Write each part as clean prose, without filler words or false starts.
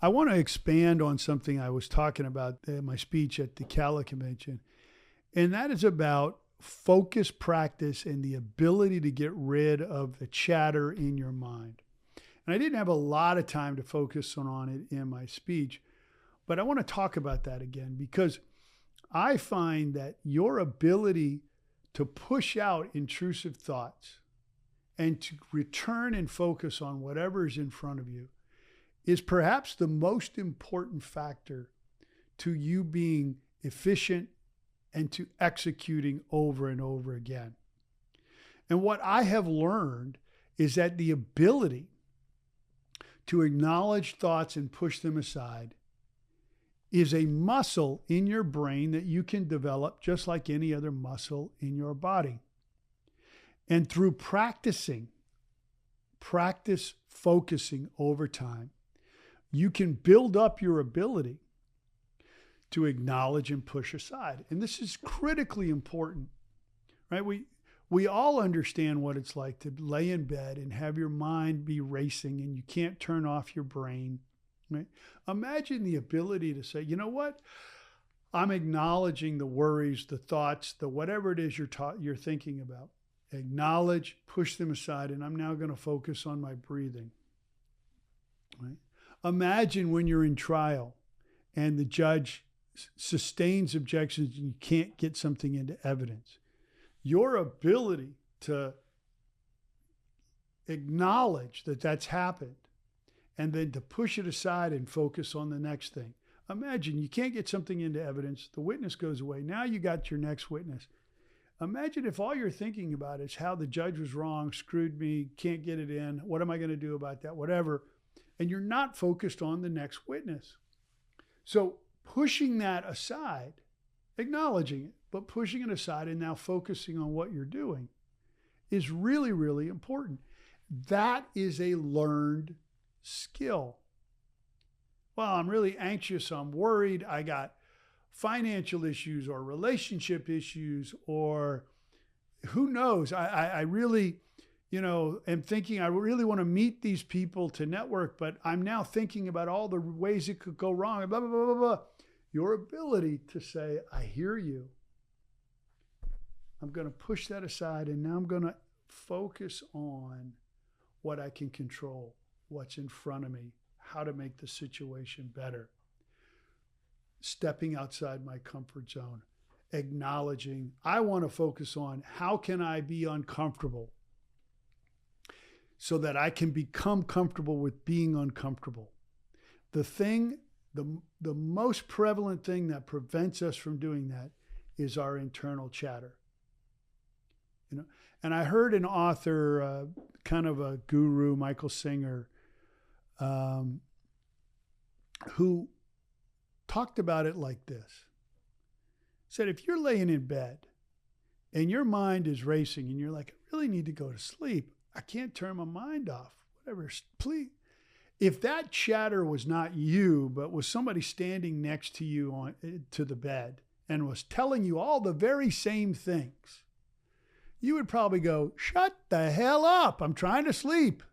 I want to expand on something I was talking about in my speech at the CALA convention, and that is about focus practice and the ability to get rid of the chatter in your mind. And I didn't have a lot of time to focus on it in my speech, but I want to talk about that again because I find that your ability to push out intrusive thoughts and to return and focus on whatever is in front of you is perhaps the most important factor to you being efficient and to executing over and over again. And what I have learned is that the ability to acknowledge thoughts and push them aside is a muscle in your brain that you can develop just like any other muscle in your body. And through practice focusing over time, you can build up your ability to acknowledge and push aside. And this is critically important, right? We all understand what it's like to lay in bed and have your mind be racing and you can't turn off your brain, right? Imagine the ability to say, you know what? I'm acknowledging the worries, the thoughts, the whatever it is you're thinking about. Acknowledge, push them aside, and I'm now going to focus on my breathing, right? Imagine when you're in trial and the judge sustains objections and you can't get something into evidence. Your ability to acknowledge that that's happened and then to push it aside and focus on the next thing. Imagine you can't get something into evidence. The witness goes away. Now you got your next witness. Imagine if all you're thinking about is how the judge was wrong, screwed me, can't get it in. What am I going to do about that? Whatever. And you're not focused on the next witness. So pushing that aside, acknowledging it, but pushing it aside and now focusing on what you're doing is really, really important. That is a learned skill. Well, I'm really anxious. I'm worried. I got financial issues or relationship issues or who knows. I really, am thinking I really want to meet these people to network, but I'm now thinking about all the ways it could go wrong, blah, blah, blah, blah, blah. Your ability to say, I hear you. I'm going to push that aside and now I'm going to focus on what I can control, what's in front of me, how to make the situation better. Stepping outside my comfort zone, acknowledging, I want to focus on how can I be uncomfortable so that I can become comfortable with being uncomfortable. The most prevalent thing that prevents us from doing that is our internal chatter. And I heard an author, kind of a guru, Michael Singer, who talked about it like this. Said, if you're laying in bed and your mind is racing and you're like, I really need to go to sleep. I can't turn my mind off. Whatever, please. If that chatter was not you, but was somebody standing next to you to the bed and was telling you all the very same things, you would probably go, shut the hell up. I'm trying to sleep.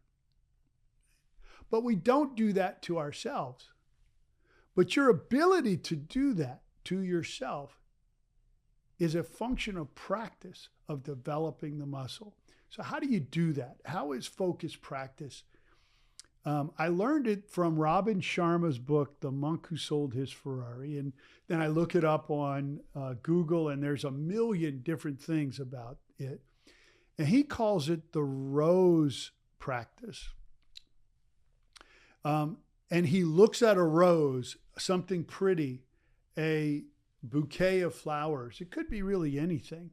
But we don't do that to ourselves. But your ability to do that to yourself is a function of practice of developing the muscle. So how do you do that? How is focus practice? I learned it from Robin Sharma's book, The Monk Who Sold His Ferrari. And then I look it up on Google and there's a million different things about it. And he calls it the rose practice. And he looks at a rose, something pretty, a bouquet of flowers. It could be really anything.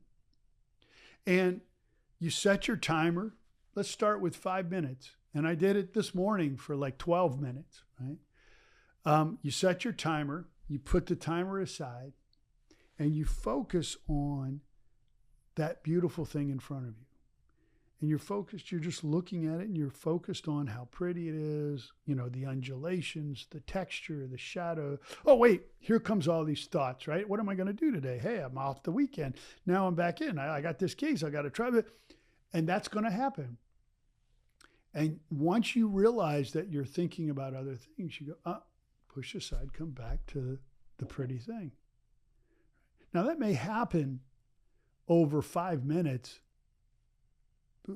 And you set your timer. Let's start with 5 minutes. And I did it this morning for like 12 minutes, right? You set your timer, you put the timer aside, and you focus on that beautiful thing in front of you. And you're focused, you're just looking at it and you're focused on how pretty it is, the undulations, the texture, the shadow. Oh, wait, here comes all these thoughts, right? What am I going to do today? Hey, I'm off the weekend. Now I'm back in. I got this case. I got to try it. And that's going to happen. And once you realize that you're thinking about other things, you go, push aside, come back to the pretty thing. Now, that may happen over 5 minutes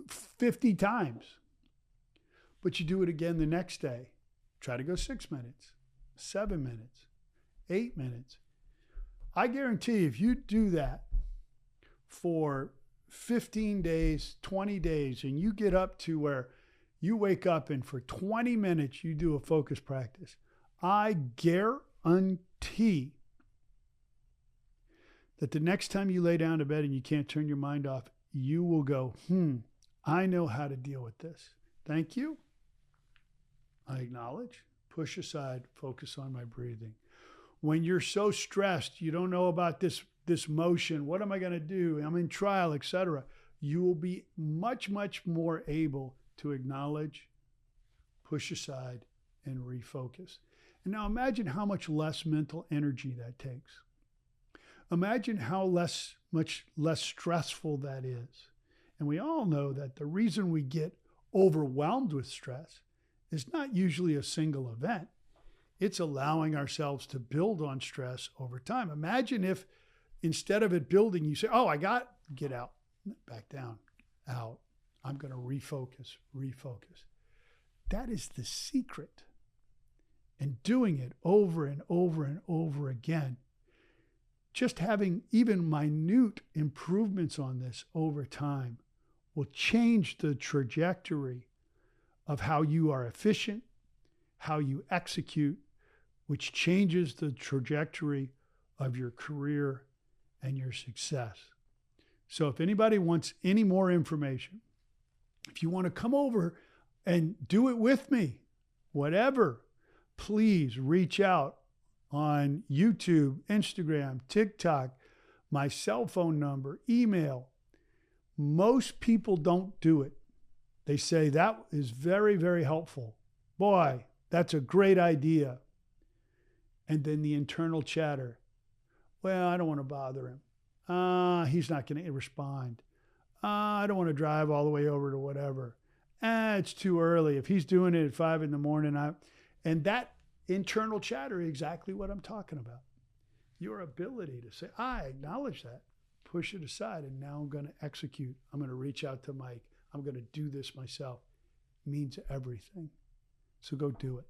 50 times, but you do it again the next day. Try to go 6 minutes, 7 minutes, 8 minutes. I guarantee if you do that for 15 days, 20 days, and you get up to where you wake up and for 20 minutes you do a focus practice, I guarantee that the next time you lay down to bed and you can't turn your mind off, you will go, I know how to deal with this. Thank you. I acknowledge, push aside, focus on my breathing. When you're so stressed, you don't know about this motion, what am I going to do? I'm in trial, etc. You will be much, much more able to acknowledge, push aside, and refocus. And now imagine how much less mental energy that takes. Imagine how much less stressful that is. And we all know that the reason we get overwhelmed with stress is not usually a single event. It's allowing ourselves to build on stress over time. Imagine if instead of it building, you say, get out, back down, out. I'm going to refocus. That is the secret. And doing it over and over and over again, just having even minute improvements on this over time will change the trajectory of how you are efficient, how you execute, which changes the trajectory of your career and your success. So if anybody wants any more information, if you want to come over and do it with me, whatever, please reach out on YouTube, Instagram, TikTok, my cell phone number, email. Most people don't do it. They say that is very, very helpful. Boy, that's a great idea. And then the internal chatter. Well, I don't want to bother him. He's not going to respond. I don't want to drive all the way over to whatever. It's too early. If he's doing it at 5 a.m, and that internal chatter is exactly what I'm talking about. Your ability to say, I acknowledge that, push it aside, and now I'm going to execute. I'm going to reach out to Mike. I'm going to do this myself. Means everything. So go do it.